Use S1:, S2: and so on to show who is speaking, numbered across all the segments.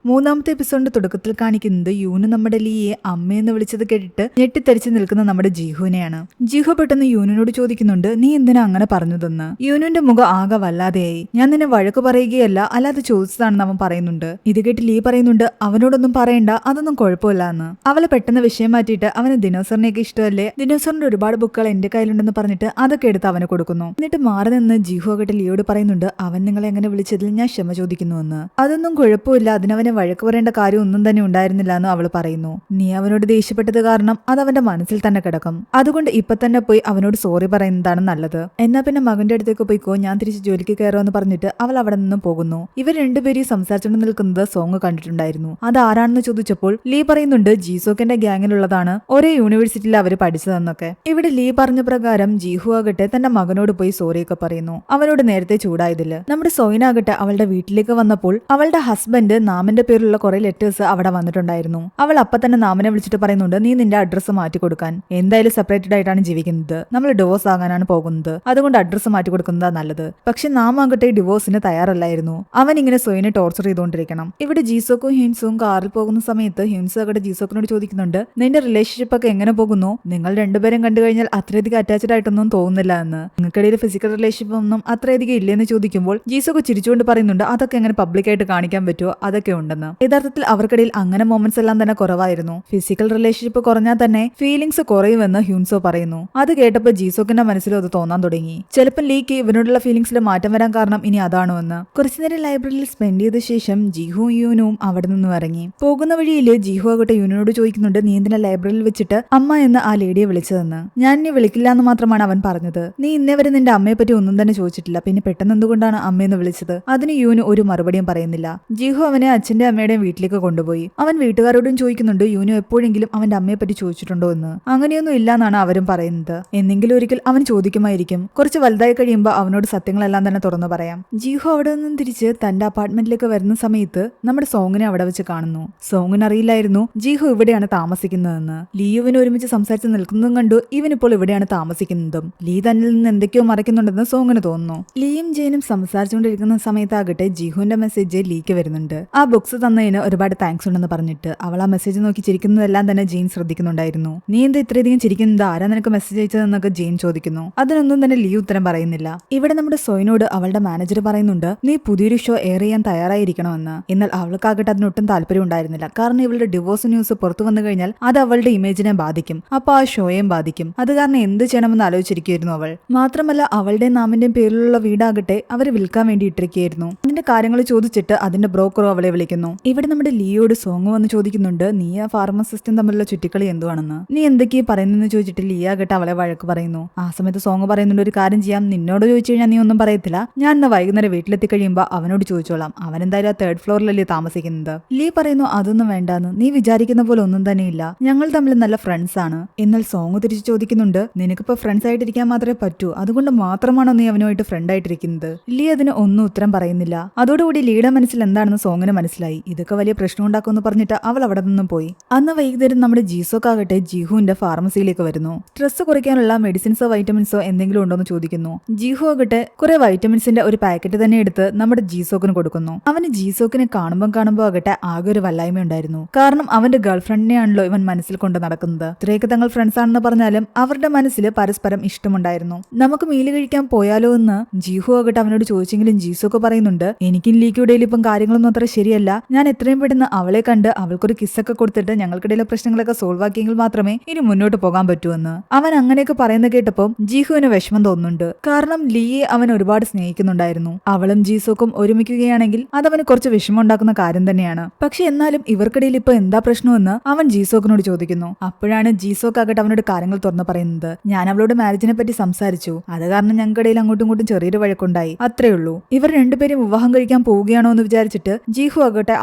S1: മൂന്നാമത്തെ എപ്പിസോഡിന്റെ തുടക്കത്തിൽ കാണിക്കുന്നത് യൂന് നമ്മുടെ ലീയെ അമ്മയെന്ന് വിളിച്ചത് കേട്ടിട്ട് ഞെട്ടിത്തെറിച്ച് നിൽക്കുന്ന നമ്മുടെ ജീഹുവിനെയാണ്. ജീഹു പെട്ടെന്ന് യൂനിനോട് ചോദിക്കുന്നുണ്ട്, നീ എന്തിനാ അങ്ങനെ പറഞ്ഞതെന്ന്. യൂനുവിന്റെ മുഖം ആകെ വല്ലാതെയായി. ഞാൻ നിന്നെ വഴക്ക് പറയുകയല്ല, അല്ലാതെ ചോദിച്ചതാണെന്ന് അവൻ പറയുന്നുണ്ട്. ഇത് കേട്ട് ലീ പറയുന്നുണ്ട്, അവനോടൊന്നും പറയണ്ട, അതൊന്നും കുഴപ്പമില്ല എന്ന്. അവളെ പെട്ടെന്ന് വിഷയം മാറ്റിയിട്ട് അവന് ദിനോസറിനെയൊക്കെ ഇഷ്ടമല്ലേ, ദിനോസറിന്റെ ഒരുപാട് ബുക്കുകൾ എന്റെ കയ്യിലുണ്ടെന്ന് പറഞ്ഞിട്ട് അതൊക്കെ എടുത്ത് അവന് കൊടുക്കുന്നു. എന്നിട്ട് മാറി നിന്ന് ജീഹു ആകട്ടെ ലീയോട് പറയുന്നുണ്ട്, അവൻ നിങ്ങളെ എങ്ങനെ വിളിച്ചതിൽ ഞാൻ ക്ഷമ ചോദിക്കുന്നുവെന്ന്. അതൊന്നും കുഴപ്പമില്ല, അതിനവനെ വഴക്ക് പറയേണ്ട കാര്യം ഒന്നും തന്നെ ഉണ്ടായിരുന്നില്ല എന്ന് അവൾ പറയുന്നു. നീ അവനോട് ദേഷ്യപ്പെട്ടത് കാരണം അത് അവന്റെ മനസ്സിൽ തന്നെ കിടക്കും. അതുകൊണ്ട് ഇപ്പൊ തന്നെ പോയി അവനോട് സോറി പറയുന്നതാണ് നല്ലത്. എന്നാ പിന്നെ മകന്റെ അടുത്തേക്ക് പോയിക്കോ, ഞാൻ തിരിച്ച് ജോലിക്ക് കയറുമെന്ന് പറഞ്ഞിട്ട് അവൾ അവിടെ നിന്നും പോകുന്നു. ഇവർ രണ്ടുപേരും സംസാരിച്ചുകൊണ്ട് നിൽക്കുന്നത് സോങ് കണ്ടിട്ടുണ്ടായിരുന്നു. അത് ആരാണെന്ന് ചോദിച്ചപ്പോൾ ലീ പറയുന്നുണ്ട്, ജീസോക്കിന്റെ ഗ്യാങ്ങിലുള്ളതാണ്, ഒരേ യൂണിവേഴ്സിറ്റിയിൽ അവർ പഠിച്ചതെന്നൊക്കെ. ഇവിടെ ലീ പറഞ്ഞ പ്രകാരം ജീഹു ആകട്ടെ തന്റെ മകനോട് പോയി സോറിയൊക്കെ പറയുന്നു, അവനോട് നേരത്തെ ചൂടായതില്. നമ്മുടെ സോയിനാകട്ടെ അവളുടെ വീട്ടിലേക്ക് വന്നപ്പോൾ അവളുടെ ഹസ്ബൻഡ് നാമന്റെ പേരിലുള്ള കുറെ ലെറ്റേഴ്സ് അവിടെ വന്നിട്ടുണ്ടായിരുന്നു. അവൾ അപ്പൊ തന്നെ നാമനെ വിളിച്ചിട്ട് പറയുന്നുണ്ട്, നീ നിന്റെ അഡ്രസ്സ് മാറ്റി കൊടുക്കാൻ, എന്തായാലും സെപ്പറേറ്റഡ് ആയിട്ടാണ് ജീവിക്കുന്നത്, നമ്മൾ ഡിവോഴ്സ് ആകാനാണ് പോകുന്നത്, അതുകൊണ്ട് അഡ്രസ്സ് മാറ്റി കൊടുക്കുന്നതാ നല്ലത്. പക്ഷെ നാമാകട്ടെ ഡിവോഴ്സിന് തയ്യാറല്ലായിരുന്നു. അവൻ ഇങ്ങനെ സോയിനെ ടോർച്ചർ ചെയ്തുകൊണ്ടിരിക്കണം. ഇവിടെ ജീസോക്കും ഹ്യൂൻസും കാറിൽ പോകുന്ന സമയത്ത് ഹ്യൂൻസ് ആകട്ടെ ജീസോക്കിനോട് ചോദിക്കുന്നുണ്ട്, നിന്റെ റിലേഷൻഷിപ്പ് ഒക്കെ എങ്ങനെ പോകുന്നു, നിങ്ങൾ രണ്ടുപേരും കണ്ടു കഴിഞ്ഞാൽ അത്രയധികം അറ്റാച്ച്ഡ് ആയിട്ടൊന്നും തോന്നുന്നില്ല എന്ന്, നിങ്ങൾക്കിടയിൽ ഫിസിക്കൽ റിലേഷൻഷിപ്പ് ഒന്നും അത്രയധികം ഇല്ലെന്ന് ചോദിക്കുമ്പോൾ ജീസോക്ക് ചിരിച്ചുകൊണ്ട് പറയുന്നുണ്ട്, അതൊക്കെ എങ്ങനെ പബ്ലിക്കായിട്ട് കാണിക്കാൻ പറ്റുമോ, അതൊക്കെ ഉണ്ടെന്ന്. യഥാർത്ഥത്തിൽ അവർക്കിടയിൽ അങ്ങനെ മൊമെന്റ്സ് എല്ലാം തന്നെ കുറവായിരുന്നു. ഫിസിക്കൽ റിലേഷൻഷിപ്പ് കുറഞ്ഞാൽ തന്നെ ഫീലിംഗ്സ് കുറയുമെന്ന് ഹ്യൂൻസോ പറയുന്നു. അത് കേട്ടപ്പോൾ ജീസോക്കിന്റെ മനസ്സിലും അത് തോന്നാൻ തുടങ്ങി. ചിലപ്പോൾ ലീക്ക് ഇവനോടുള്ള ഫീലിംഗ്സിൽ മാറ്റം വരാൻ കാരണം ഇനി അതാണോ എന്ന്. കുറച്ചുനേരം ലൈബ്രറിയിൽ സ്പെൻഡ് ചെയ്ത ശേഷം ജീഹുവും യൂനും അവിടെ നിന്നും ഇറങ്ങി. പോകുന്ന വഴിയിൽ ജീഹു ആകട്ടെ യൂനിനോട് ചോദിക്കുന്നുണ്ട്, നീ എന്തിനാ ലൈബ്രറിയിൽ വെച്ചിട്ട് അമ്മ എന്ന് ആ ലേഡിയെ വിളിച്ചതെന്ന്. ഞാൻ ഇനി വിളിക്കില്ല എന്ന് മാത്രമാണ് അവൻ പറഞ്ഞത്. നീ ഇന്നേ വരെ നിന്റെ അമ്മയെ പറ്റി ഒന്നും തന്നെ ചോദിച്ചിട്ടില്ല, പിന്നെ പെട്ടെന്ന് എന്തുകൊണ്ടാണ് അമ്മയെന്ന് വിളിച്ചത്. അതിന് യൂന് ഒരു മറുപടിയും പറയുന്നില്ല. ജീഹു അവനെ അച്ഛന്റെ അമ്മയുടെയും വീട്ടിലേക്ക് കൊണ്ടുപോയി. അവൻ വീട്ടുകാരോടും ചോദിക്കുന്നുണ്ട്, യൂനു എപ്പോഴെങ്കിലും അവന്റെ അമ്മയെ പറ്റി ചോദിച്ചിട്ടുണ്ടോ എന്ന്. അങ്ങനെയൊന്നും ഇല്ലാന്നാണ് അവരും പറയുന്നത്. എന്നെങ്കിലും ഒരിക്കൽ അവൻ ചോദിക്കുമായിരിക്കും. കുറച്ച് വലുതായി കഴിയുമ്പോൾ അവനോട് സത്യങ്ങളെല്ലാം തന്നെ തുറന്നു പറയാം. ജീഹു അവിടെ നിന്നും തിരിച്ച് തന്റെ അപ്പാർട്ട്മെന്റിലേക്ക് വരുന്ന സമയത്ത് നമ്മുടെ സോങ്ങിനെ അവിടെ വെച്ച് കാണുന്നു. സോങ്ങിന് അറിയില്ലായിരുന്നു ജീഹു ഇവിടെയാണ് താമസിക്കുന്നതെന്ന്. ലീയുവിന് ഒരുമിച്ച് സംസാരിച്ച് നിൽക്കുന്നതും കണ്ടു ഇവനിപ്പോൾ ഇവിടെയാണ് താമസിക്കുന്നതും. ലീ തന്നിൽ നിന്ന് എന്തൊക്കെയോ മറയ്ക്കുന്നുണ്ടെന്ന് സോങ്ങിന് തോന്നുന്നു. ലീയും ജെയിനും സംസാരിച്ചുകൊണ്ടിരിക്കുന്ന സമയത്താകട്ടെ ജീഹുവിന്റെ മെസ്സേജ് ലീക്ക് വരുന്നുണ്ട്. ആ ബുക്സ് തന്നതിന് ഒരുപാട് താങ്ക്സ് ഉണ്ടെന്ന് പറഞ്ഞിട്ട് അവൾ ആ മെസ്സേജ് നോക്കി ചിരിക്കുന്നതെല്ലാം തന്നെ ജെയിൻ ശ്രദ്ധിക്കുന്നുണ്ടായിരുന്നു. നീ എന്താ ഇത്രയധികം ചിരിക്കുന്നത്, ആരാ നിനക്ക് മെസ്സേജ് അയച്ചതെന്നൊക്കെ ജെയിൻ ചോദിക്കുന്നു. അതിനൊന്നും തന്നെ ലീ ഉത്തരം പറയുന്നില്ല. ഇവിടെ നമ്മുടെ സോയിനോട് അവളുടെ മാനേജർ പറയുന്നുണ്ട്, നീ പുതിയൊരു ഷോ എയർ ചെയ്യാൻ തയ്യാറായിരിക്കണമെന്ന്. എന്നാൽ അവൾക്കാകട്ടെ അതിനൊട്ടും താല്പര്യം ഉണ്ടായിരുന്നില്ല. കാരണം ഇവളുടെ ഡിവോഴ്സ് ന്യൂസ് പുറത്തു വന്നു കഴിഞ്ഞാൽ അത് അവളുടെ ഇമേജിനെ ബാധിക്കും, അപ്പൊ ആ ഷോയെയും ബാധിക്കും. അത് കാരണം എന്ത് ചെയ്യണമെന്ന് ആലോചിച്ചിരിക്കുകയായിരുന്നു അവൾ. മാത്രമല്ല അവളുടെ നാമിന്റെയും പേരിലുള്ള വീടാകട്ടെ അവർ വിൽക്കാൻ വേണ്ടി ഇട്ടിരിക്കുകയായിരുന്നു. അതിന്റെ കാര്യങ്ങൾ ചോദിച്ചിട്ട് അതിന്റെ ബ്രോക്കറോ അവളെ വിളിക്കുന്നു. ഇവിടെ നമ്മുടെ ലീയോട് സോങ് വന്ന് ചോദിക്കുന്നുണ്ട്, നീ ആ ഫാർമസിസ്റ്റും തമ്മിലുള്ള ചുറ്റിക്കളി എന്തുവാണെന്ന്, നീ എന്തൊക്കെയാ പറയുന്നെന്ന് ചോദിച്ചിട്ട് ലിയ കേട്ട് അവളെ വഴക്ക് പറയുന്നു. ആ സമയത്ത് സോങ് പറയുന്നുണ്ട്, ഒരു കാര്യം ചെയ്യാം, നിന്നോട് ചോദിച്ചു കഴിഞ്ഞാൽ നീ ഒന്നും പറയത്തില്ല, ഞാൻ ഇന്ന് വൈകുന്നേരം വീട്ടിലെത്തി കഴിയുമ്പോൾ അവനോട് ചോദിച്ചോളാം, അവൻ എന്തായാലും ആ 3rd ഫ്ലോറിലല്ലേ താമസിക്കുന്നത്. ലീ പറയുന്നു, അതൊന്നും വേണ്ടാന്ന്, നീ വിചാരിക്കുന്ന പോലെ ഒന്നും തന്നെയില്ല, ഞങ്ങൾ തമ്മിൽ നല്ല ഫ്രണ്ട്സ് ആണ്. എന്നാൽ സോങ് തിരിച്ചു ചോദിക്കുന്നുണ്ട്, നിനക്കിപ്പോ ഫ്രണ്ട്സ് ആയിട്ടിരിക്കാൻ മാത്രമേ പറ്റൂ, അതുകൊണ്ട് മാത്രമാണോ നീ അവനുമായിട്ട് ഫ്രണ്ട് ആയിട്ടിരിക്കുന്നത്. ലീ അതിന് ഒന്നും ഉത്തരം പറയുന്നില്ല. അതോടുകൂടി ലീയുടെ മനസ്സിൽ എന്താണെന്ന് സോങ്ങിന് മനസ്സിലായി. ഇതൊക്കെ വലിയ പ്രശ്നം ഉണ്ടാക്കുമെന്ന് പറഞ്ഞിട്ട് അവൾ അവിടെ നിന്നും പോയി. അന്ന് വൈകുന്നേരം നമ്മുടെ ജീസോക്കാകട്ടെ ജീഹുവിന്റെ ഫാർമസിയിലേക്ക് വരുന്നു. സ്ട്രെസ് കുറയ്ക്കാനുള്ള മെഡിസിൻസോ വൈറ്റമിൻസോ എന്തെങ്കിലും ഉണ്ടോ എന്ന് ചോദിക്കുന്നു. ജീഹു ആകട്ടെ കുറെ വൈറ്റമിൻസിന്റെ ഒരു പാക്കറ്റ് തന്നെ എടുത്ത് നമ്മുടെ ജീസോക്കിന് കൊടുക്കുന്നു. അവന് ജീസോക്കിനെ കാണുമ്പോൾ ആകട്ടെ ആകെ ഒരു വല്ലായ്മ ഉണ്ടായിരുന്നു. കാരണം അവന്റെ ഗേൾഫ്രണ്ടിനെയാണല്ലോ ഇവൻ മനസ്സിൽ കൊണ്ട് നടക്കുന്നത്. ഇത്രയൊക്കെ തങ്ങൾ ഫ്രണ്ട്സ് ആണെന്ന് പറഞ്ഞാലും അവരുടെ മനസ്സിൽ പരസ്പരം ഇഷ്ടമുണ്ടായിരുന്നു. നമുക്ക് മീല് കഴിക്കാൻ പോയാലോ എന്ന് ജീഹു ആകട്ടെ അവനോട് ചോദിച്ചെങ്കിലും ജീസോക്ക് പറയുന്നുണ്ട്, എനിക്കും ലീക്കിടയിൽ ഇപ്പം കാര്യങ്ങളൊന്നും അത്ര ശരിയല്ല, ഞാൻ എത്രയും പെട്ടെന്ന് അവളെ കണ്ട് അവൾക്കൊരു കിസ്സൊക്കെ കൊടുത്തിട്ട് ഞങ്ങൾക്കിടയിലെ പ്രശ്നങ്ങളൊക്കെ സോൾവ് ആക്കിയെങ്കിൽ മാത്രമേ ഇനി മുന്നോട്ട് പോകാൻ പറ്റൂന്ന്. അവൻ അങ്ങനെയൊക്കെ പറയുന്ന കേട്ടപ്പോൾ ജീഹുവിന് വിഷമം തോന്നുന്നുണ്ട്. കാരണം ലീയെ അവൻ ഒരുപാട് സ്നേഹിക്കുന്നുണ്ടായിരുന്നു. അവളും ജീസോക്കും ഒരുമിക്കുകയാണെങ്കിൽ അതവന് കുറച്ച് വിഷമം ഉണ്ടാക്കുന്ന കാര്യം തന്നെയാണ്. പക്ഷെ എന്നാലും ഇവർക്കിടയിൽ ഇപ്പൊ എന്താ പ്രശ്നമെന്ന് അവൻ ജീസോക്കിനോട് ചോദിക്കുന്നു. അപ്പോഴാണ് ജീസോക്ക് ആകട്ടെ അവനോട് കാര്യങ്ങൾ തുറന്നു പറയുന്നത്. ഞാൻ അവളോട് മാരേജിനെ പറ്റി സംസാരിച്ചു, അത് കാരണം ഞങ്ങൾക്കിടയിൽ അങ്ങോട്ടും ഇങ്ങോട്ടും ചെറിയൊരു വഴക്കുണ്ടായി, അത്രേ ഉള്ളൂ. ഇവർ രണ്ടുപേരും വിവാഹം കഴിക്കാൻ പോവുകയാണോ എന്ന് വിചാരിച്ചിട്ട് ജീഹു ആകട്ടെ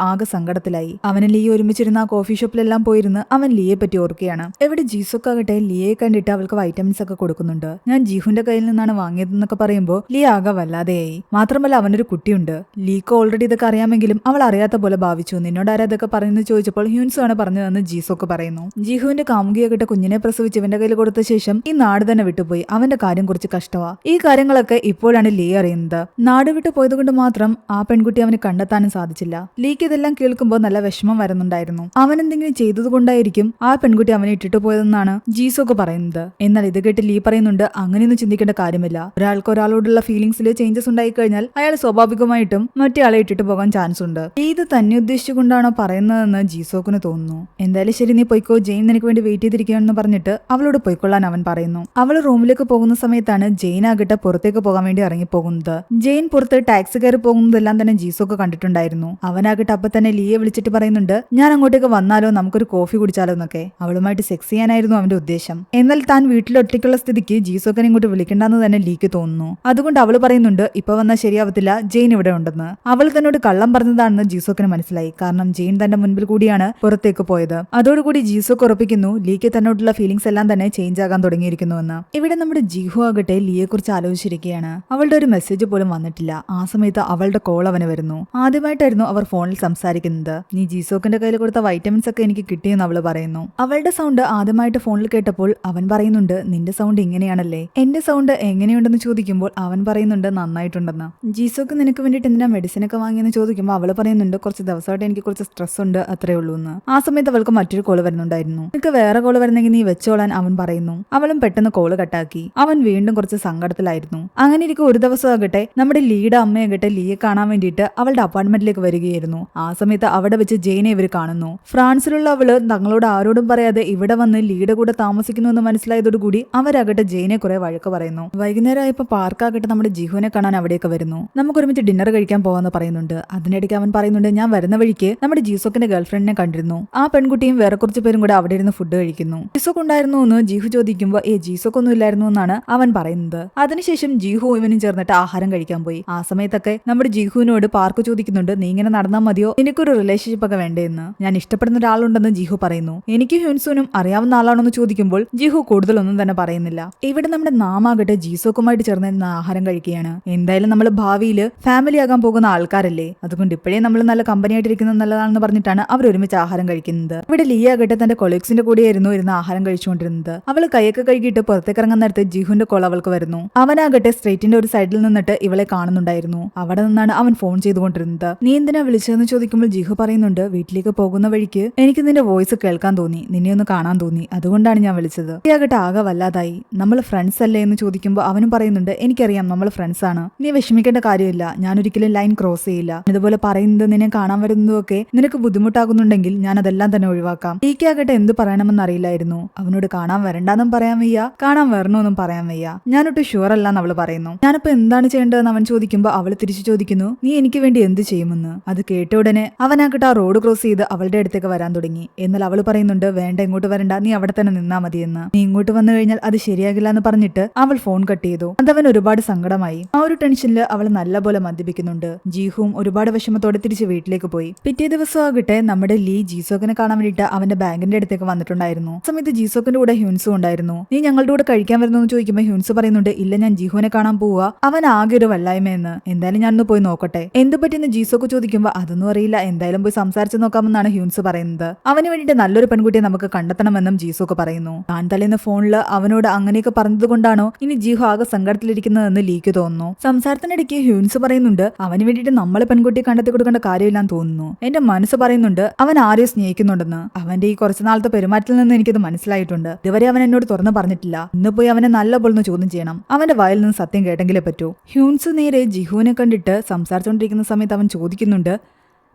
S1: ആകെ സങ്കടത്തിലായി. അവന് ലീ ഒരുമിച്ചിരുന്ന ആ കോഫി ഷോപ്പിലെല്ലാം പോയിരുന്ന് അവൻ ലീയെ പറ്റി ഓർക്കുകയാണ്. എവിടെ ജീസോക്കാകട്ടെ ലീയെ കണ്ടിട്ട് അവൾക്ക് വൈറ്റമിൻസ് ഒക്കെ കൊടുക്കുന്നുണ്ട്. ഞാൻ ജീഹുവിന്റെ കയ്യിൽ നിന്നാണ് വാങ്ങിയതെന്നൊക്കെ പറയുമ്പോൾ ലീ ആകെ വല്ലാതെയായി. മാത്രമല്ല അവനൊരു കുട്ടിയുണ്ട്. ലീക്ക് ഓൾറെഡി ഇതൊക്കെ അറിയാമെങ്കിലും അവൾ അറിയാത്ത പോലെ ഭാവിച്ചു. നിന്നോട് ആരാ ഇതൊക്കെ പറയുന്നത് ചോദിച്ചപ്പോൾ ഹ്യൂൻസ് ആണ് പറഞ്ഞതെന്ന് ജീസോക്ക് പറയുന്നു. ജീഹുവിന്റെ കാമുകിയാകട്ടെ കുഞ്ഞിനെ പ്രസവിച്ച് ഇവന്റെ കയ്യിൽ കൊടുത്ത ശേഷം ഈ നാട് തന്നെ വിട്ടുപോയി. അവന്റെ കാര്യം കുറച്ച് കഷ്ടമാ. ഈ കാര്യങ്ങളൊക്കെ ഇപ്പോഴാണ് ലീ അറിയുന്നത്. നാട് വിട്ടു പോയതുകൊണ്ട് മാത്രം ആ പെൺകുട്ടി അവന് കണ്ടെത്താനും സാധിച്ചില്ല. ലീ ലീക്ക് ഇതെല്ലാം കേൾക്കുമ്പോൾ നല്ല വിഷമം വരുന്നുണ്ടായിരുന്നു. അവൻ എന്തെങ്കിലും ചെയ്തതുകൊണ്ടായിരിക്കും ആ പെൺകുട്ടി അവനെ ഇട്ടിട്ട് പോയതെന്നാണ് ജീസോക്ക് പറയുന്നത്. എന്നാൽ ഇത് കേട്ട് ലീ പറയുന്നുണ്ട്, അങ്ങനെയൊന്നും ചിന്തിക്കേണ്ട കാര്യമില്ല. ഒരാൾക്ക് ഒരാളോടുള്ള ഫീലിംഗ്സിൽ ചേഞ്ചസ് ഉണ്ടായി കഴിഞ്ഞാൽ അയാൾ സ്വാഭാവികമായിട്ടും മറ്റേയാളെ ഇട്ടിട്ട് പോകാൻ ചാൻസ് ഉണ്ട്. ഇത് തന്നെ ഉദ്ദേശിച്ചുകൊണ്ടാണോ പറയുന്നതെന്ന് ജീസോക്കിന് തോന്നുന്നു. എന്തായാലും ശരി, നീ പോയിക്കോ, ജെയിൻ നിനക്ക് വേണ്ടി വെയിറ്റ് ചെയ്തിരിക്കുകയാണെന്ന് പറഞ്ഞിട്ട് അവളോട് പോയിക്കൊള്ളാൻ അവൻ പറയുന്നു. അവൾ റൂമിലേക്ക് പോകുന്ന സമയത്താണ് ജെയിൻ ആകട്ടെ പുറത്തേക്ക് പോകാൻ വേണ്ടി ഇറങ്ങിപ്പോകുന്നത്. ജെയിൻ പുറത്ത് ടാക്സി കയറി പോകുന്നതെല്ലാം തന്നെ ജീസോക്ക് കണ്ടിട്ടുണ്ടായിരുന്നു. അവനാകട്ടെ അപ്പൊ തന്നെ ലീയെ വിളിച്ചിട്ട് പറയുന്നുണ്ട്, ഞാൻ അങ്ങോട്ടേക്ക് വന്നാലോ, നമുക്കൊരു കോഫി കുടിച്ചാലോ എന്നൊക്കെ. അവളുമായിട്ട് സെക്സ് ചെയ്യാനായിരുന്നു അവന്റെ ഉദ്ദേശം. എന്നാൽ താൻ വീട്ടിൽ ഒറ്റയ്ക്കുള്ള സ്ഥിതിക്ക് ജീസോക്കനെ ഇങ്ങോട്ട് വിളിക്കണ്ടെന്ന് തന്നെ ലീക്ക് തോന്നുന്നു. അതുകൊണ്ട് അവള് പറയുന്നുണ്ട്, ഇപ്പൊ വന്നാൽ ശരിയാവത്തില്ല, ജെയിൻ ഇവിടെ ഉണ്ടെന്ന്. അവൾ തന്നോട് കള്ളം പറഞ്ഞതാണെന്ന് ജീസോക്കിന് മനസ്സിലായി. കാരണം ജെയിൻ തന്റെ മുൻപിൽ കൂടിയാണ് പുറത്തേക്ക് പോയത്. അതോടുകൂടി ജീസോക്ക് ഉറപ്പിക്കുന്നു ലീക്ക് തന്നോടുള്ള ഫീലിംഗ്സ് എല്ലാം തന്നെ ചേഞ്ച് ആകാൻ തുടങ്ങിയിരിക്കുന്നുവെന്ന്. ഇവിടെ നമ്മുടെ ജീഹു ആകട്ടെ ലീയെ കുറിച്ച് ആലോചിച്ചിരിക്കുകയാണ്. അവളുടെ ഒരു മെസ്സേജ് പോലും വന്നിട്ടില്ല. ആ സമയത്ത് അവളുടെ കോൾ അവന് വരുന്നു. ആദ്യമായിട്ടായിരുന്നു അവർ ഫോണിൽ സംസാരിക്കുന്നത്. നീ ജീസോക്കിന്റെ കയ്യിൽ കൊടുത്ത വൈറ്റമിൻസ് ഒക്കെ എനിക്ക് കിട്ടിയെന്ന് അവള് പറയുന്നു. അവളുടെ സൗണ്ട് ആദ്യമായിട്ട് ഫോണിൽ കേട്ടപ്പോൾ അവൻ പറയുന്നുണ്ട്, നിന്റെ സൗണ്ട് ഇങ്ങനെയാണല്ലേ. എന്റെ സൗണ്ട് എങ്ങനെയുണ്ടെന്ന് ചോദിക്കുമ്പോൾ അവൻ പറയുന്നുണ്ട്, നന്നായിട്ടുണ്ടെന്ന്. ജീസോക്ക് നിനക്ക് വേണ്ടിയിട്ട് എന്തിനാ മെഡിസിൻ ഒക്കെ വാങ്ങിയെന്ന് ചോദിക്കുമ്പോൾ അവള് പറയുന്നുണ്ട്, കുറച്ച് ദിവസമായിട്ട് എനിക്ക് കുറച്ച് സ്ട്രെസ് ഉണ്ട്, അത്രേ ഉള്ളൂ എന്ന്. ആ സമയത്ത് അവൾക്ക് മറ്റൊരു കോള് വരുന്നുണ്ടായിരുന്നു. നിനക്ക് വേറെ കോള് വരുന്നെങ്കിൽ നീ വെച്ചോളാൻ അവൻ പറയുന്നു. അവളും പെട്ടെന്ന് കോള് കട്ടാക്കി. അവൻ വീണ്ടും കുറച്ച് സങ്കടത്തിലായിരുന്നു. അങ്ങനെ ഇരിക്കും ഒരു ദിവസം ആകട്ടെ നമ്മുടെ ലീയുടെ അമ്മയാകട്ടെ ലീയെ കാണാൻ വേണ്ടിയിട്ട് അവളുടെ അപ്പാർട്ട്മെന്റിലേക്ക് വരികയായിരുന്നു. ആ സമയത്ത് അവിടെ വെച്ച് ജെയിനെ ഇവർ കാണുന്നു. ഫ്രാൻസിലുള്ള അവള് തങ്ങളോട് ആരോടും പറയാതെ ഇവിടെ വന്ന് ലീയുടെ കൂടെ താമസിക്കുന്നു എന്ന് മനസ്സിലായതോടുകൂടി അവരാകട്ടെ ജെയിനെ കുറെ വഴക്ക് പറയുന്നു. വൈകുന്നേരം ആയപ്പോൾ പാർക്കാകട്ടെ നമ്മുടെ ജിഹുവിനെ കാണാൻ അവിടേക്ക് വരുന്നു. നമുക്ക് ഒരുമിച്ച് ഡിന്നർ കഴിക്കാൻ പോവാന്ന് പറയുന്നുണ്ട്. അതിനിടയ്ക്ക് അവൻ പറയുന്നുണ്ട്, ഞാൻ വരുന്ന വഴിക്ക് നമ്മുടെ ജീസോക്കിന്റെ ഗേൾഫ്രണ്ടിനെ കണ്ടിരുന്നു. ആ പെൺകുട്ടിയും വേറെ കുറച്ച് പേരും കൂടെ അവിടെ ഇരുന്ന് ഫുഡ് കഴിക്കുന്നു. ജീസോക്ക് ഉണ്ടായിരുന്നു എന്ന് ജിഹു ചോദിക്കുമ്പോൾ ജീസോക്ക് ഒന്നും ഇല്ലായിരുന്നു എന്നാണ് അവൻ പറയുന്നത്. അതിനുശേഷം ജിഹു ഇവനും ചേർന്നിട്ട് ആഹാരം കഴിക്കാൻ പോയി. ആ സമയത്തൊക്കെ നമ്മുടെ ജിഹുവിനോട് പാർക്ക് ചോദിക്കുന്നുണ്ട്, നീ ഇങ്ങനെ നടന്നാൽ മതിയോ, എനിക്കൊരു റിലേഷൻഷിപ്പ് ഒക്കെ വേണ്ടേന്ന്. ഞാൻ ഇഷ്ടപ്പെടുന്ന ഒരാളുണ്ടെന്ന് ജിഹു പറയുന്നു. എനിക്ക് ഹ്യൂൻസൂനും അറിയാവുന്ന ആളാണെന്ന് ചോദിക്കുമ്പോൾ ജിഹു കൂടുതലൊന്നും തന്നെ പറയുന്നില്ല. ഇവിടെ നമ്മുടെ നാമാകട്ടെ ജീസോക്കുമായിട്ട് ചേർന്ന് ആഹാരം കഴിക്കുകയാണ്. എന്തായാലും നമ്മൾ ഭാവിയിൽ ഫാമിലി ആകാൻ പോകുന്ന ആൾക്കാരല്ലേ, അതുകൊണ്ട് ഇപ്പോഴേ നമ്മൾ നല്ല കമ്പനി ആയിട്ടിരിക്കുന്നത് നല്ലതാണെന്ന് പറഞ്ഞിട്ടാണ് അവർ ഒരുമിച്ച് ആഹാരം കഴിക്കുന്നത്. ഇവിടെ ലീ ആകട്ടെ തന്റെ കൊളീഗ്സിന്റെ കൂടെയായിരുന്നു ഇരുന്ന് ആഹാരം കഴിച്ചുകൊണ്ടിരുന്നത്. അവൾ കൈയൊക്കെ കഴുകിയിട്ട് പുറത്തേക്ക് ഇറങ്ങുന്ന നേരത്തെ ജിഹുവിന്റെ കോൾ അവൾക്ക് വരുന്നു. അവനാകട്ടെ സ്ട്രീറ്റിന്റെ ഒരു സൈഡിൽ നിന്നിട്ട് ഇവളെ കാണുന്നുണ്ടായിരുന്നു. അവിടെ നിന്നാണ് അവൻ ഫോൺ ചെയ്തുകൊണ്ടിരുന്നത്. നീ എന്തിനാ വിളിച്ചതെന്ന് ചോദിക്കുമ്പോൾ ജിഹു പറയുന്നുണ്ട്, വീട്ടിലേക്ക് പോകുന്ന വഴിക്ക് എനിക്ക് നിന്റെ വോയിസ് കേൾക്കാൻ തോന്നി, നിന്നെ ഒന്ന് കാണാൻ തോന്നി, അതുകൊണ്ടാണ് ഞാൻ വിളിച്ചത്. ആകട്ടെ ആകെ വല്ലാതായി. നമ്മൾ ഫ്രണ്ട്സ് അല്ലേ എന്ന് ചോദിക്കുമ്പോൾ അവനും പറയുന്നുണ്ട്, എനിക്കറിയാം നമ്മൾ ഫ്രണ്ട്സ് ആണ്, നീ വിഷമിക്കേണ്ട കാര്യമില്ല, ഞാൻ ഒരിക്കലും ലൈൻ ക്രോസ് ചെയ്യില്ല. ഇതുപോലെ പറയുന്നത് നിന്നെ കാണാൻ വരുന്നതൊക്കെ നിനക്ക് ബുദ്ധിമുട്ടാകുന്നുണ്ടെങ്കിൽ ഞാൻ അതെല്ലാം തന്നെ ഒഴിവാക്കാം. ആകട്ടെ എന്ത് പറയണമെന്ന് അറിയില്ലായിരുന്നു. അവനോട് കാണാൻ വരണ്ടെന്നും പറയാൻ വയ്യ, കാണാൻ വരണമെന്നും പറയാൻ വയ്യ. ഞാനൊട്ട് ഷുവർ അല്ലാന്ന് അവള് പറയുന്നു. ഞാനിപ്പോ എന്താണ് ചെയ്യേണ്ടതെന്ന് അവൻ ചോദിക്കുമ്പോൾ അവള് തിരിച്ചു ചോദിക്കുന്നു, നീ എനിക്ക് വേണ്ടി എന്ത് ചെയ്യുമെന്ന്. അത് കേട്ട ഉടനെ അവനാകട്ടെ ആ റോഡ് ക്രോസ് ചെയ്ത് അവളുടെ അടുത്തേക്ക് വരാൻ തുടങ്ങി. എന്നാൽ അവള് പറയുന്നുണ്ട്, വേണ്ട, ഇങ്ങോട്ട് വരണ്ട, നീ അവിടെ തന്നെ നിന്നാ മതിയെന്ന്. നീ ഇങ്ങോട്ട് വന്നു കഴിഞ്ഞാൽ അത് ശരിയാകില്ല എന്ന് പറഞ്ഞിട്ട് അവൾ ഫോൺ കട്ട് ചെയ്തു. അതവൻ ഒരുപാട് സങ്കടമായി. ആ ഒരു ടെൻഷനിൽ അവൾ നല്ലപോലെ മദ്യപിക്കുന്നുണ്ട്. ജീഹുവും ഒരുപാട് വിഷമത്തോടെ തിരിച്ച് വീട്ടിലേക്ക് പോയി. പിറ്റേ ദിവസം ആകട്ടെ നമ്മുടെ ലീ ജീസോക്കിനെ കാണാൻ വേണ്ടിയിട്ട് അവന്റെ ബാങ്കിന്റെ അടുത്തേക്ക് വന്നിട്ടുണ്ടായിരുന്നു. ആ സമയത്ത് ജീസോക്കിന്റെ കൂടെ ഹ്യൂൻസും ഉണ്ടായിരുന്നു. നീ ഞങ്ങളുടെ കൂടെ കഴിക്കാൻ വരുന്നു എന്ന് ചോദിക്കുമ്പോൾ ഹ്യൂൻസ് പറയുന്നുണ്ട്, ഇല്ല, ഞാൻ ജീഹുവിനെ കാണാൻ പോവുക, അവൻ ആകെ ഒരു വല്ലായ്മയെന്ന്. എന്തായാലും ഞാനൊന്ന് പോയി നോക്കട്ടെ. എന്ത് പറ്റിയെന്ന് ജീസോക്ക് ചോദിക്കുമ്പോൾ അതൊന്നും അറിയില്ല, എന്തായാലും പോയി സംസാരിച്ച് നോക്കാമെന്നാണ് ഹ്യൂൻസ് പറയുന്നത്. അവന് വേണ്ടിയിട്ട് നല്ലൊരു പെൺകുട്ടിയെ നമുക്ക് കണ്ടെത്തണമെന്നും ജീസോക്ക് പറയുന്നു. താൻ തലേന്ന് ഫോണില് അവനോട് അങ്ങനെയൊക്കെ പറഞ്ഞത് കൊണ്ടാണോ ഇനി ജീഹു ആകെ സങ്കടത്തിലിരിക്കുന്നതെന്ന് ലീക്ക് തോന്നുന്നു. സംസാരത്തിനിടയ്ക്ക് ഹ്യൂൻസ് പറയുന്നുണ്ട്, അവന് വേണ്ടിയിട്ട് നമ്മളെ പെൺകുട്ടിയെ കണ്ടെത്തി കൊടുക്കേണ്ട കാര്യമില്ലാന്ന് തോന്നുന്നു. എന്റെ മനസ്സ് പറയുന്നുണ്ട് അവൻ ആരെയും സ്നേഹിക്കുന്നുണ്ടെന്ന്. അവന്റെ ഈ കുറച്ചു നാളത്തെ പെരുമാറ്റത്തിൽ നിന്ന് എനിക്കത് മനസ്സിലായിട്ടുണ്ട്. ഇതുവരെ അവൻ എന്നോട് തുറന്നു പറഞ്ഞിട്ടില്ല. ഇന്ന് പോയി അവനെ നല്ല പോലെ ചോദ്യം ചെയ്യണം. അവന്റെ വായിൽ നിന്ന് സത്യം കേട്ടെങ്കിലേ പറ്റൂ. ഹ്യൂൻസ് നേരെ ജിഹുവിനെ കണ്ടിട്ട് സംസാരിച്ചുകൊണ്ടിരിക്കുന്ന സമയത്ത് അവൻ ചോദിക്കുന്നുണ്ട്,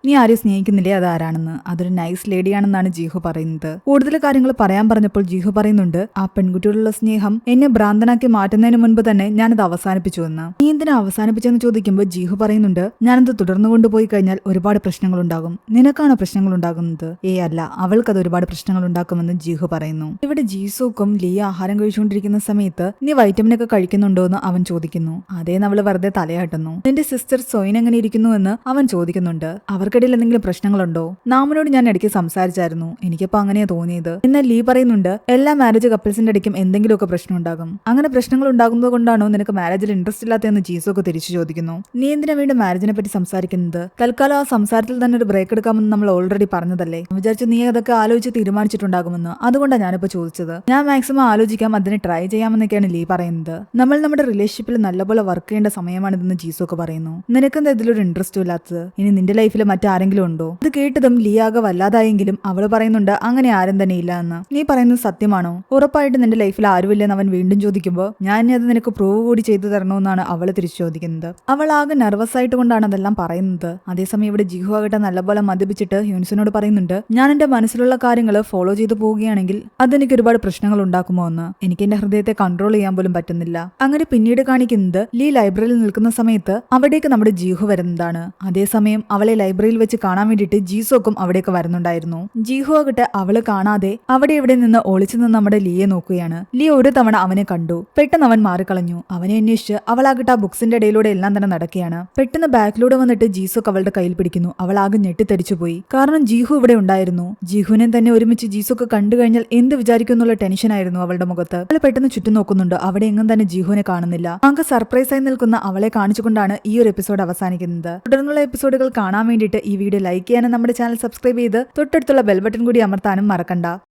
S1: നീ ആരെയും സ്നേഹിക്കുന്നില്ലേ, അതാരാണെന്ന്. അതൊരു നൈസ് ലേഡിയാണെന്നാണ് ജീഹു പറയുന്നത്. കൂടുതൽ കാര്യങ്ങൾ പറയാൻ പറഞ്ഞപ്പോൾ ജീഹു പറയുന്നുണ്ട്, ആ പെൺകുട്ടിയോടുള്ള സ്നേഹം എന്നെ ഭ്രാന്തനാക്കി മാറ്റുന്നതിന് മുൻപ് തന്നെ ഞാനത് അവസാനിപ്പിച്ചു എന്ന്. നീ എന്തിനാ അവസാനിപ്പിച്ചെന്ന് ചോദിക്കുമ്പോൾ ജീഹു പറയുന്നുണ്ട്, ഞാനത് തുടർന്നു കൊണ്ടുപോയി കഴിഞ്ഞാൽ ഒരുപാട് പ്രശ്നങ്ങൾ ഉണ്ടാകും. നിനക്കാണ് പ്രശ്നങ്ങൾ ഉണ്ടാകുന്നത്? അല്ല, അവൾക്കത് ഒരുപാട് പ്രശ്നങ്ങൾ ഉണ്ടാക്കുമെന്ന് ജീഹു പറയുന്നു. ഇവിടെ ജീസോക്കും ലീ ആഹാരം കഴിച്ചുകൊണ്ടിരിക്കുന്ന സമയത്ത് നീ വൈറ്റമിനൊക്കെ കഴിക്കുന്നുണ്ടോ എന്ന് അവൻ ചോദിക്കുന്നു. അതേന്ന് അവള് വെറുതെ തലയാട്ടുന്നു. നിന്റെ സിസ്റ്റർ സോയിൻ എങ്ങനെ ഇരിക്കുന്നു എന്ന് അവൻ ചോദിക്കുന്നുണ്ട്. അവർക്കിടയിൽ എന്തെങ്കിലും പ്രശ്നങ്ങളുണ്ടോ? നാമനോട് ഞാൻ ഇടയ്ക്ക് സംസാരിച്ചായിരുന്നു, എനിക്കിപ്പോ അങ്ങനെയാ തോന്നിയത്. എന്നാൽ ലീ പറയുന്നുണ്ട്, എല്ലാ മാരേജ് കപ്പിൾസിന്റെ ഇടയ്ക്കും എന്തെങ്കിലുമൊക്കെ പ്രശ്നം ഉണ്ടാകും. അങ്ങനെ പ്രശ്നങ്ങൾ ഉണ്ടാകുന്നത് കൊണ്ടാണോ നിനക്ക് മാരേജിൽ ഇൻട്രസ്റ്റ് ഇല്ലാത്തതെന്ന് ജീസോക്ക് തിരിച്ചു ചോദിക്കുന്നു. നീ എന്തിനാ വീണ്ടും മാരേജിനെ പറ്റി സംസാരിക്കുന്നത്? തൽക്കാലം ആ സംസാരത്തിൽ തന്നെ ഒരു ബ്രേക്ക് എടുക്കാമെന്ന് നമ്മൾ ഓൾറെഡി പറഞ്ഞതല്ലേ. വിചാരിച്ചു നീ അതൊക്കെ ആലോചിച്ച് തീരുമാനിച്ചിട്ടുണ്ടാകുമെന്ന്. അതുകൊണ്ടാണ് ഞാനിപ്പോ ചോദിച്ചത്. ഞാൻ മാക്സിമം ആലോചിക്കാം, അതിനെ ട്രൈ ചെയ്യാമെന്നൊക്കെയാണ് ലീ പറയുന്നത്. നമ്മൾ നമ്മുടെ റിലേഷൻഷിപ്പിൽ നല്ലപോലെ വർക്ക് ചെയ്യേണ്ട സമയമാണിതെന്ന് ജീസോക്ക് പറയുന്നു. നിനക്കെന്താ ഇതിലൊരു ഇൻട്രസ്റ്റും ഇല്ലാത്തത്? ഇനി നിന്റെ ലൈഫിൽ മറ്റാരെങ്കിലും ഉണ്ടോ? അത് കേട്ടതും ലീ ആകെ വല്ലാതായെങ്കിലും അവള് പറയുന്നുണ്ട് അങ്ങനെ ആരും തന്നെ ഇല്ല എന്ന്. നീ പറയുന്നത് സത്യമാണോ? ഉറപ്പായിട്ട് നിന്റെ ലൈഫിൽ ആരുമില്ലെന്ന് അവൻ വീണ്ടും ചോദിക്കുമ്പോൾ ഞാൻ അത് നിനക്ക് പ്രൂവ് കൂടി ചെയ്തു തരണമെന്നാണ് അവള് തിരിച്ചു ചോദിക്കുന്നത്. അവൾ ആകെ നെർവസ് ആയിട്ട് കൊണ്ടാണ് അതെല്ലാം പറയുന്നത്. അതേസമയം ഇവിടെ ജിഹു ആകട്ടെ നല്ലപോലെ മദ്യപിച്ചിട്ട് ഹ്യൂൻസിനോട് പറയുന്നുണ്ട്, ഞാൻ എന്റെ മനസ്സിലുള്ള കാര്യങ്ങൾ ഫോളോ ചെയ്തു പോവുകയാണെങ്കിൽ അതെനിക്ക് ഒരുപാട് പ്രശ്നങ്ങൾ ഉണ്ടാക്കുമോ എന്ന്. എനിക്ക് എന്റെ ഹൃദയത്തെ കൺട്രോൾ ചെയ്യാൻ പോലും പറ്റുന്നില്ല. അങ്ങനെ പിന്നീട് കാണിക്കുന്നത് ലീ ലൈബ്രറിയിൽ നിൽക്കുന്ന സമയത്ത് അവിടേക്ക് നമ്മുടെ ജിഹു വരുന്നതാണ്. അതേസമയം അവളെ ലൈബ്രറിയിൽ വെച്ച് കാണാൻ വേണ്ടിയിട്ട് ജീസോക്കും അവിടേക്ക് വരുന്നുണ്ടായിരുന്നു. ജിഹു ആകട്ടെ അവള് കാണാതെ അവിടെ ഇവിടെ നിന്ന് ഒളിച്ചു നിന്ന് നമ്മുടെ ലീയെ നോക്കുകയാണ്. ലീ ഒരു തവണ അവനെ കണ്ടു. പെട്ടെന്ന് അവൻ മാറിക്കളഞ്ഞു. അവനെ അന്വേഷിച്ച് അവളാകട്ടെ ആ ബുക്സിന്റെ ഇടയിലൂടെ എല്ലാം തന്നെ നടക്കുകയാണ്. പെട്ടെന്ന് ബാക്കിലൂടെ വന്നിട്ട് ജീസോക്ക് അവളുടെ കയ്യിൽ പിടിക്കുന്നു. അവൾ ആകെ ഞെട്ടിത്തരിച്ചു പോയി. കാരണം ജീഹു ഇവിടെ ഉണ്ടായിരുന്നു. ജീഹുവിനെ തന്നെ ഒരുമിച്ച് ജീസോക്ക് കണ്ടു കഴിഞ്ഞാൽ എന്ത് വിചാരിക്കും എന്നുള്ള ടെൻഷനായിരുന്നു അവളുടെ മുഖത്ത്. അവൾ പെട്ടെന്ന് ചുറ്റും നോക്കുന്നുണ്ട്. അവിടെ എങ്ങും തന്നെ ജീഹുവിനെ കാണുന്നില്ല. ആകെ സർപ്രൈസ് ആയി നിൽക്കുന്ന അവളെ കാണിച്ചുകൊണ്ടാണ് ഈ ഒരു എപ്പിസോഡ് അവസാനിക്കുന്നത്. തുടർന്നുള്ള എപ്പിസോഡുകൾ കാണാൻ വേണ്ടിയിട്ട് ഈ വീഡിയോ ലൈക്ക് ചെയ്യാനും നമ്മുടെ ചാനൽ സബ്സ്ക്രൈബ് ചെയ്ത് തൊട്ടടുത്തുള്ള ബെൽ ബട്ടൺ കൂടി അമർത്താനും മറക്കണ്ട.